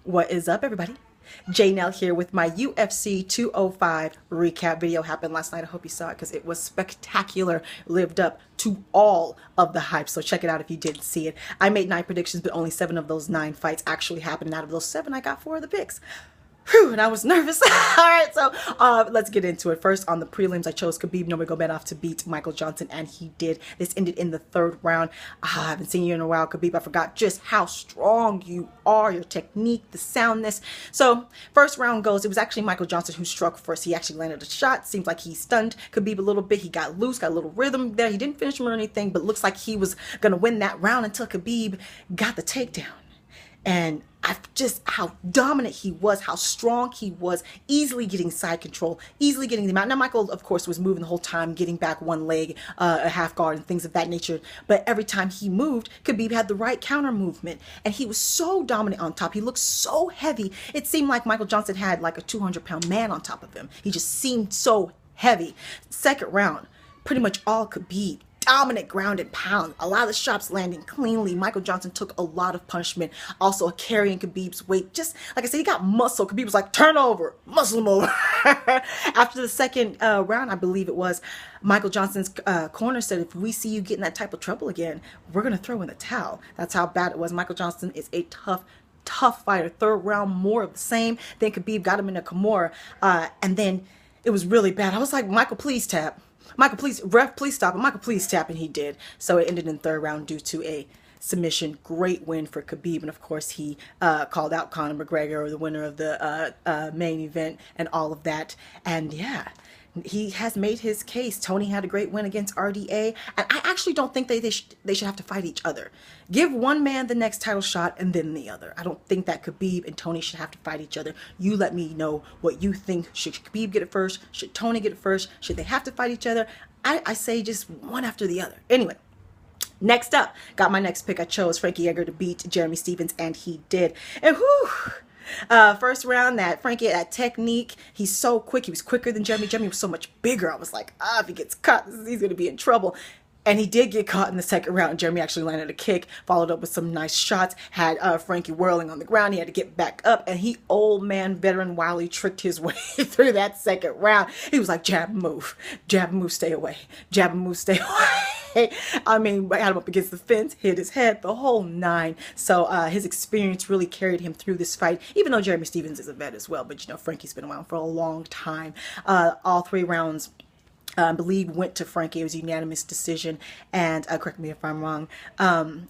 What is up, everybody? Nell here with my UFC 205 recap video. Happened last night. I hope you saw it because it was spectacular. Lived up to all of the hype. So check it out if you didn't see it. I made 9 predictions, but only 7 of those 9 fights actually happened. And out of those 7, I got 4 of the picks. Whew, and I was nervous. All right, so let's get into it. First, on the prelims, I chose Khabib Nurmagomedov to beat Michael Johnson, and he did. This ended in the 3rd round. I haven't seen you in a while, Khabib. I forgot just how strong you are, your technique, the soundness. So, first round goes, it was actually Michael Johnson who struck first. He actually landed a shot. Seems like he stunned Khabib a little bit. He got loose, got a little rhythm there. He didn't finish him or anything, but looks like he was going to win that round until Khabib got the takedown. And just how dominant he was, how strong he was, easily getting side control, easily getting them out. Now, Michael, of course, was moving the whole time, getting back one leg, a half guard, and things of that nature. But every time he moved, Khabib had the right counter movement. And he was so dominant on top. He looked so heavy. It seemed like Michael Johnson had like a 200-pound man on top of him. He just seemed so heavy. Second round, pretty much all Khabib. Dominant ground and pound. A lot of the shots landing cleanly. Michael Johnson took a lot of punishment. Also carrying Khabib's weight. Just like I said, he got muscle. Khabib was like, turn over, muscle him over. After the second round, I believe it was, Michael Johnson's corner said, if we see you get in that type of trouble again, we're going to throw in the towel. That's how bad it was. Michael Johnson is a tough fighter. 3rd round, more of the same. Then Khabib got him in a Kimura. And then it was really bad. I was like, Michael, please tap. Michael, please, ref, please stop it. Michael, please tap. And he did. So it ended in 3rd round due to a submission. Great win for Khabib. And of course, he called out Conor McGregor, the winner of the main event and all of that. And yeah, he has made his case. Tony had a great win against RDA. And I actually don't think they should have to fight each other. Give one man the next title shot and then the other. I don't think that Khabib and Tony should have to fight each other. You let me know what you think. Should Khabib get it first? Should Tony get it first? Should they have to fight each other? I say just one after the other. Anyway. Next up, got my next pick. I chose Frankie Edgar to beat Jeremy Stephens, and he did. And whew, first round, that Frankie, that technique, he's so quick. He was quicker than Jeremy. Jeremy was so much bigger. I was like, if he gets caught, he's going to be in trouble. And he did get caught in the 2nd round. Jeremy actually landed a kick, followed up with some nice shots, had Frankie whirling on the ground. He had to get back up, and he, old man, veteran Wiley, tricked his way through that 2nd round. He was like, jab, move, stay away, jab, move, stay away. I mean, I had him up against the fence, hit his head, the whole 9. So his experience really carried him through this fight, even though Jeremy Stephens is a vet as well. But, you know, Frankie's been around for a long time. All 3 rounds, I believe, went to Frankie. It was a unanimous decision, and correct me if I'm wrong.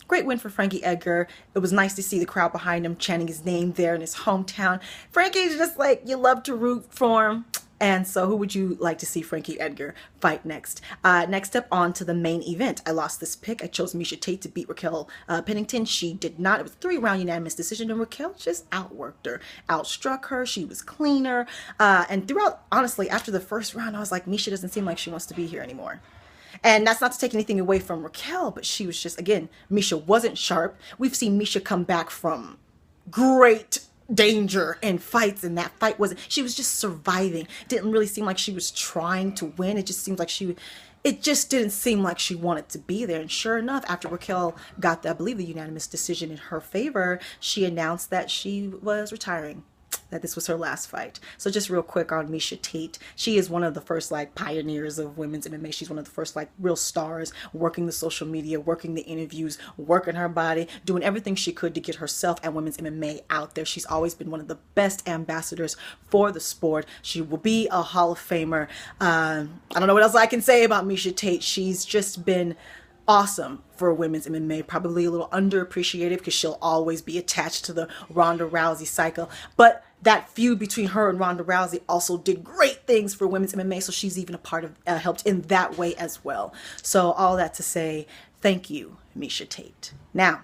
Great win for Frankie Edgar. It was nice to see the crowd behind him chanting his name there in his hometown. Frankie's just like, you love to root for him. And so who would you like to see Frankie Edgar fight next? Next up, on to the main event. I lost this pick. I chose Miesha Tate to beat Raquel Pennington. She did not. It was a 3-round unanimous decision, and Raquel just outworked her, outstruck her. She was cleaner. And throughout, honestly, after the 1st round, I was like, Miesha doesn't seem like she wants to be here anymore. And that's not to take anything away from Raquel, but she was just, again, Miesha wasn't sharp. We've seen Miesha come back from great danger and fights, and that fight she was just surviving. Didn't really seem like she was trying to win. It just seems like it just didn't seem like she wanted to be there. And sure enough, after Raquel got, I believe, the unanimous decision in her favor, she announced that she was retiring, that this was her last fight. So just real quick on Miesha Tate. She is one of the first like pioneers of women's MMA. She's one of the first like real stars, working the social media, working the interviews, working her body, doing everything she could to get herself and women's MMA out there. She's always been one of the best ambassadors for the sport. She will be a Hall of Famer. I don't know what else I can say about Miesha Tate. She's just been awesome for women's MMA, probably a little underappreciated because she'll always be attached to the Ronda Rousey cycle. But that feud between her and Ronda Rousey also did great things for women's MMA, so she's even a part of, helped in that way as well. So all that to say, thank you, Miesha Tate. Now,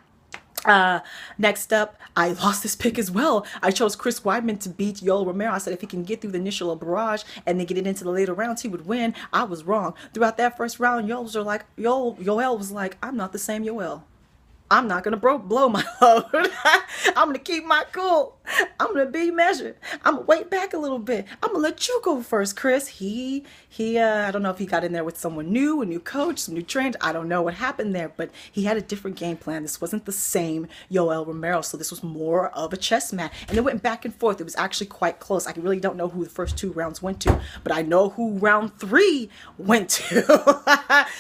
next up, I lost this pick as well. I chose Chris Weidman to beat Yoel Romero. I said if he can get through the initial barrage and then get it into the later rounds, he would win. I was wrong. Throughout that 1st round, Yoel was like, I'm not the same Yoel. I'm not going to blow my load. I'm going to keep my cool. I'm going to be measured. I'm going to wait back a little bit. I'm going to let you go first, Chris. I don't know if he got in there with someone new, a new coach, some new trainers. I don't know what happened there, but he had a different game plan. This wasn't the same Yoel Romero, so this was more of a chess match. And it went back and forth. It was actually quite close. I really don't know who the first 2 rounds went to, but I know who round 3 went to.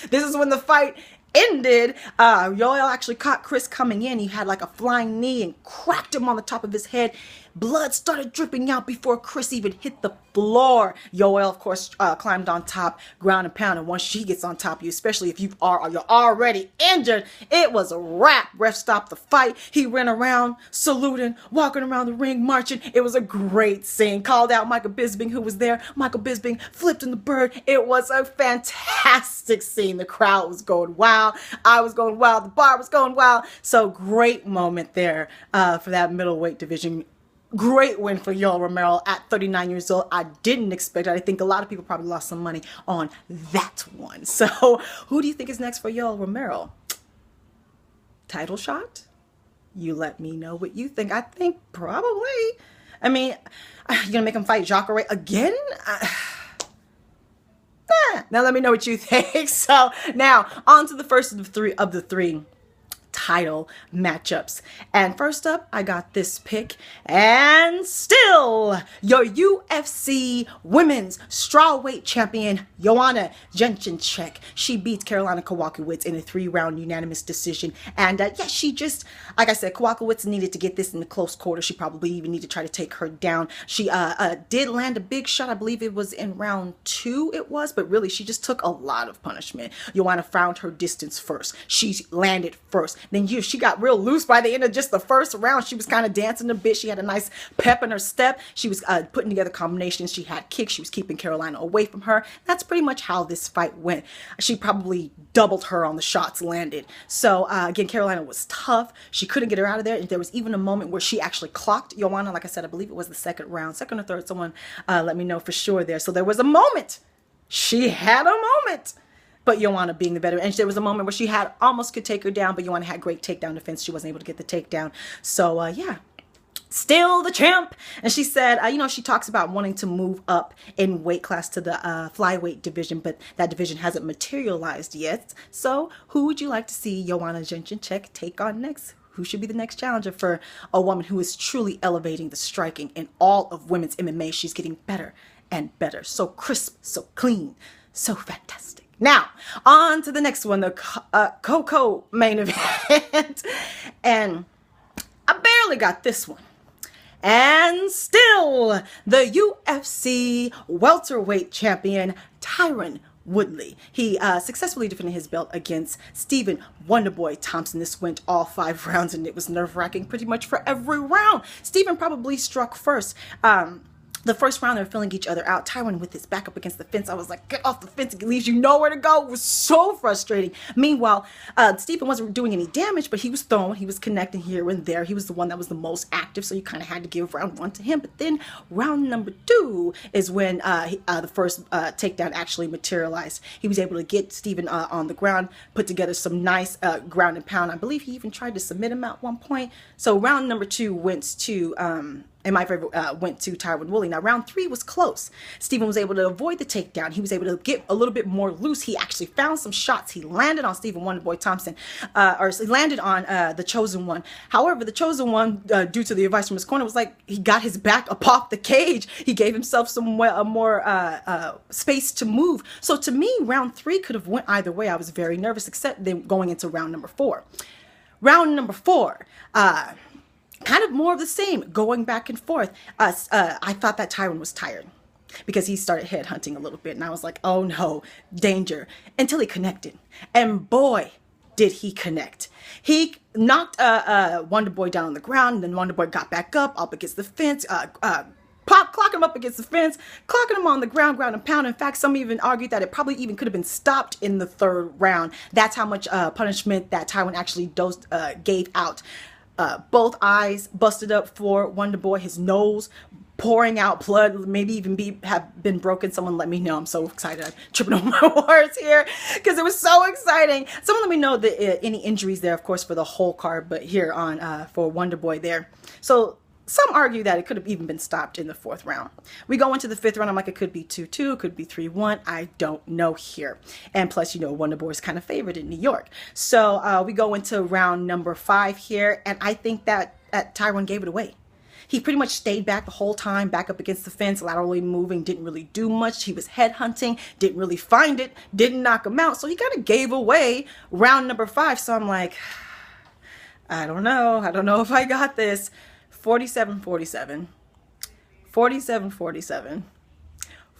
This is when the fight ended. Yoel actually caught Chris coming in. He had like a flying knee and cracked him on the top of his head. Blood started dripping out before Chris even hit the floor. Yoel, of course, climbed on top, ground and pound. And once she gets on top of you, especially if you're already injured, it was a wrap. Ref stopped the fight. He ran around, saluting, walking around the ring, marching. It was a great scene. Called out Michael Bisping, who was there. Michael Bisping flipped in the bird. It was a fantastic scene. The crowd was going wild. I was going wild. The bar was going wild. So great moment there for that middleweight division. Great win for Yoel Romero at 39 years old. I didn't expect it. I think a lot of people probably lost some money on that one. So who do you think is next for Yoel Romero? Title shot? You let me know what you think. I think probably. I mean, you're going to make him fight Jacare again? Now let me know what you think. So now on to the first of the three title matchups. And first up, I got this pick. And still, your UFC Women's Strawweight Champion, Joanna Jedrzejczyk. She beats Karolina Kowalkiewicz in a 3-round unanimous decision. And she just, like I said, Kowalkiewicz needed to get this in the close quarter. She probably even needed to try to take her down. She did land a big shot. I believe it was in round 2 it was, but really she just took a lot of punishment. Joanna found her distance first. She landed first. Then she got real loose by the end of just the first round. She was kind of dancing a bit. She had a nice pep in her step. She was putting together combinations. She had kicks. She was keeping Karolina away from her. That's pretty much how this fight went. She probably doubled her on the shots landed. So again, Karolina was tough. She couldn't get her out of there. And there was even a moment where she actually clocked Joanna. Like I said, I believe it was the second round, second or third. Someone let me know for sure there. So there was a moment. She had a moment. But Joanna being the better. And there was a moment where she almost could take her down, but Joanna had great takedown defense. She wasn't able to get the takedown. So, still the champ. And she said, she talks about wanting to move up in weight class to the flyweight division, but that division hasn't materialized yet. So who would you like to see Joanna Jedrzejczyk take on next? Who should be the next challenger for a woman who is truly elevating the striking in all of women's MMA? She's getting better and better. So crisp, so clean, so fantastic. Now, on to the next one, the Coco main event. And I barely got this one. And still, the UFC welterweight champion, Tyron Woodley. He successfully defended his belt against Stephen Wonderboy Thompson. This went all 5 rounds, and it was nerve-wracking pretty much for every round. Stephen probably struck first. The first round, they were filling each other out. Tyron with his back up against the fence. I was like, get off the fence. It leaves you nowhere to go. It was so frustrating. Meanwhile, Stephen wasn't doing any damage, but he was throwing. He was connecting here and there. He was the one that was the most active, so you kind of had to give round 1 to him. But then round number 2 is when the first takedown actually materialized. He was able to get Stephen on the ground, put together some nice ground and pound. I believe he even tried to submit him at one point. So round number 2 went to... in my favor, went to Tyron Woodley. Now, round 3 was close. Stephen was able to avoid the takedown. He was able to get a little bit more loose. He actually found some shots. He landed on Stephen Wonderboy Thompson, or he landed on the Chosen One. However, the Chosen One, due to the advice from his corner, was like he got his back up off the cage. He gave himself some more space to move. So to me, round 3 could have went either way. I was very nervous, except then going into round number 4. Round number 4. Kind of more of the same, going back and forth. I thought that Tyron was tired because he started headhunting a little bit. And I was like, oh no, danger. Until he connected. And boy, did he connect. He knocked Wonderboy down on the ground. And then Wonderboy got back up against the fence. Clocking him up against the fence, clocking him on the ground and pound. In fact, some even argued that it probably even could have been stopped in the 3rd round. That's how much punishment that Tyron actually gave out. Both eyes busted up for Wonderboy. His nose pouring out blood, maybe even have been broken. Someone let me know. I'm so excited. I'm tripping over my words here because it was so exciting. Someone let me know any injuries there, of course, for the whole card, but here on for Wonder Boy there. So some argue that it could have even been stopped in the 4th round. We go into the 5th round. I'm like, it could be 2-2, it could be 3-1. I don't know here. And plus, you know, Wonder Boy is kind of favored in New York. So we go into round number 5 here, and I think that Tyrone gave it away. He pretty much stayed back the whole time, back up against the fence, laterally moving, didn't really do much. He was head hunting, didn't really find it, didn't knock him out. So he kind of gave away round number 5. So I'm like, I don't know if I got this. 47-47, 47-47,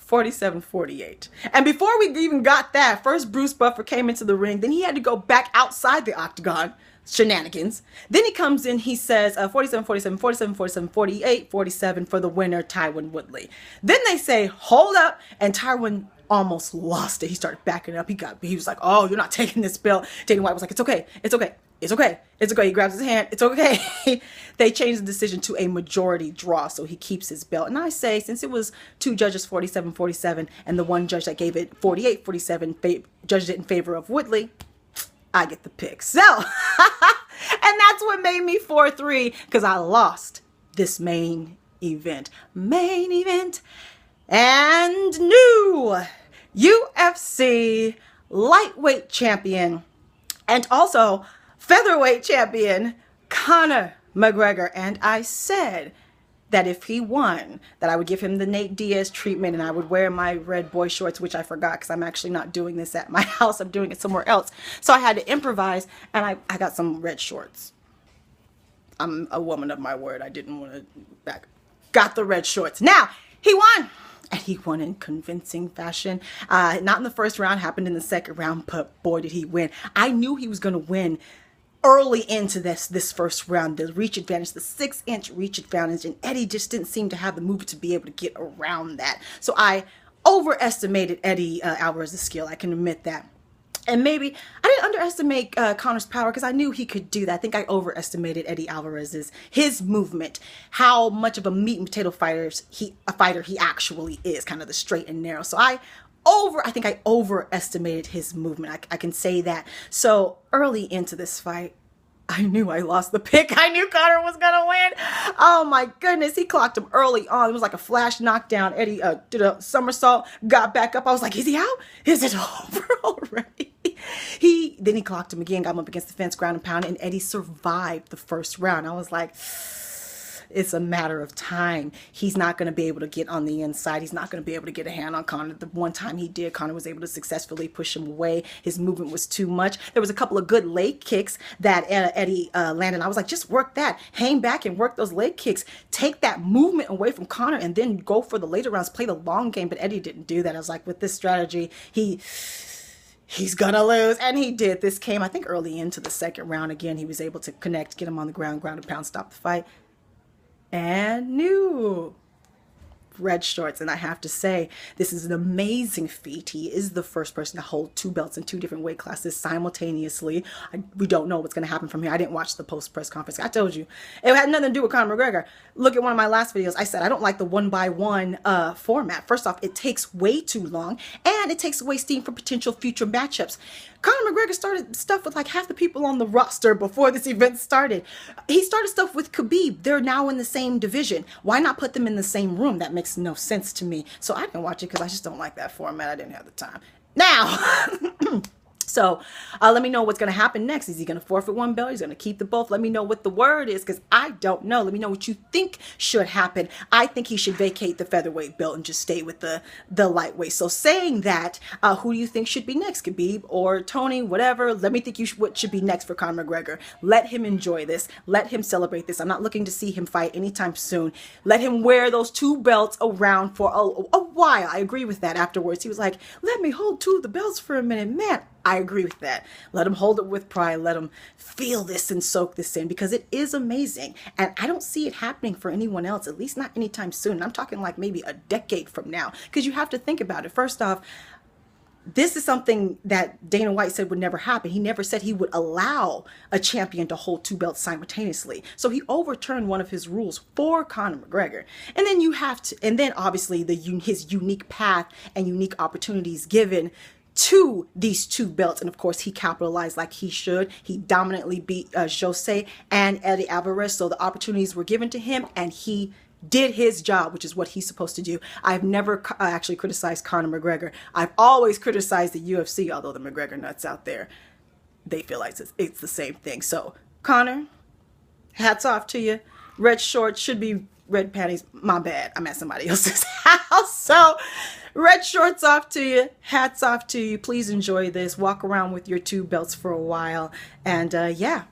47-48. And before we even got that, first Bruce Buffer came into the ring. Then he had to go back outside the octagon. Shenanigans. Then he comes in, he says 47-47, 47-47, 48-47 for the winner, Tyron Woodley. Then they say, hold up, and Tyron almost lost it. He started backing up. He was like, oh, you're not taking this belt. Dana White was like, it's okay. It's okay. It's okay. It's okay. He grabs his hand. It's okay. They changed the decision to a majority draw, so he keeps his belt. And I say, since it was 2 judges, 47-47, and the one judge that gave it 48-47 judged it in favor of Woodley, I get the pick. So, and that's what made me 4-3, because I lost this main event. Main event. And new UFC lightweight champion and also featherweight champion Conor McGregor. And I said that if he won, that I would give him the Nate Diaz treatment and I would wear my red boy shorts, which I forgot because I'm actually not doing this at my house. I'm doing it somewhere else. So I had to improvise, and I got some red shorts. I'm a woman of my word. I didn't want to got the red shorts. Now, he won. And he won in convincing fashion. Not in the first round, happened in the second round, but boy, did he win. I knew he was going to win early into this first round. The reach advantage, the 6-inch reach advantage, and Eddie just didn't seem to have the movement to be able to get around that. So I overestimated Eddie Alvarez's skill. I can admit that. And maybe I didn't underestimate Conor's power because I knew he could do that. I think I overestimated Eddie Alvarez's his movement, how much of a meat and potato fighter he actually is, kind of the straight and narrow. So I think I overestimated his movement. I can say that. So early into this fight, I knew I lost the pick. I knew Conor was going to win. Oh my goodness. He clocked him early on. It was like a flash knockdown. Eddie did a somersault, got back up. I was like, is he out? Is it over already? Then he clocked him again, got him up against the fence, ground and pound, and Eddie survived the first round. I was like, it's a matter of time. He's not going to be able to get on the inside. He's not going to be able to get a hand on Conor. The one time he did, Conor was able to successfully push him away. His movement was too much. There was a couple of good leg kicks that Eddie landed. I was like, just work that. Hang back and work those leg kicks. Take that movement away from Conor and then go for the later rounds. Play the long game. But Eddie didn't do that. I was like, with this strategy, he's gonna lose, and he did. This came, I think, early into the second round. Again, he was able to connect, get him on the ground and pound, stop the fight. And new red shorts. And I have to say, this is an amazing feat. He is the first person to hold 2 belts in 2 different weight classes simultaneously. We don't know what's going to happen from here. I didn't watch the post press conference. I told you it had nothing to do with Conor McGregor. Look at one of my last videos. I said I don't like the 1-by-1 format. First off, it takes way too long, and it takes away steam for potential future matchups. Conor McGregor started stuff with like half the people on the roster before this event started. He started stuff with Khabib. They're now in the same division. Why not put them in the same room? That makes no sense to me. So I didn't watch it because I just don't like that format. I didn't have the time. Now, so let me know what's going to happen next. Is he going to forfeit 1 belt? He's going to keep the both? Let me know what the word is, because I don't know. Let me know what you think should happen. I think he should vacate the featherweight belt and just stay with the lightweight. So saying that, who do you think should be next? Khabib or Tony, whatever. Let me think what should be next for Conor McGregor. Let him enjoy this. Let him celebrate this. I'm not looking to see him fight anytime soon. Let him wear those 2 belts around for a while. I agree with that. Afterwards, he was like, let me hold 2 of the belts for a minute. Man, I agree with that. Let him hold it with pride. Let him feel this and soak this in, because it is amazing. And I don't see it happening for anyone else, at least not anytime soon. I'm talking like maybe a decade from now, because you have to think about it. First off, this is something that Dana White said would never happen. He never said he would allow a champion to hold two belts simultaneously. So he overturned one of his rules for Conor McGregor. And then you have to, and then obviously his unique path and unique opportunities given to these two belts. And of course, he capitalized like he should. He dominantly beat Jose and Eddie Alvarez. So the opportunities were given to him, and he did his job, which is what he's supposed to do. I've never actually criticized Conor McGregor. I've always criticized the UFC, although the McGregor nuts out there, they feel like it's the same thing. So, Conor, hats off to you. Red shorts should be red panties. My bad. I'm at somebody else's house. So, red shorts off to you. Hats off to you. Please enjoy this. Walk around with your two belts for a while. And yeah,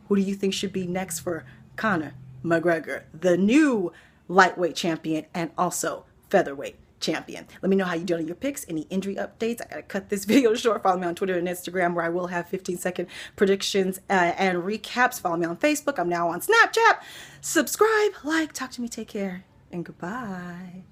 who do you think should be next for Conor McGregor, the new lightweight champion and also featherweight champion? Let me know how you doing on your picks, any injury updates. I gotta cut this video short. Follow me on Twitter and Instagram, where I will have 15-second predictions and recaps. Follow me on Facebook. I'm now on Snapchat. Subscribe, like, talk to me, take care, and goodbye.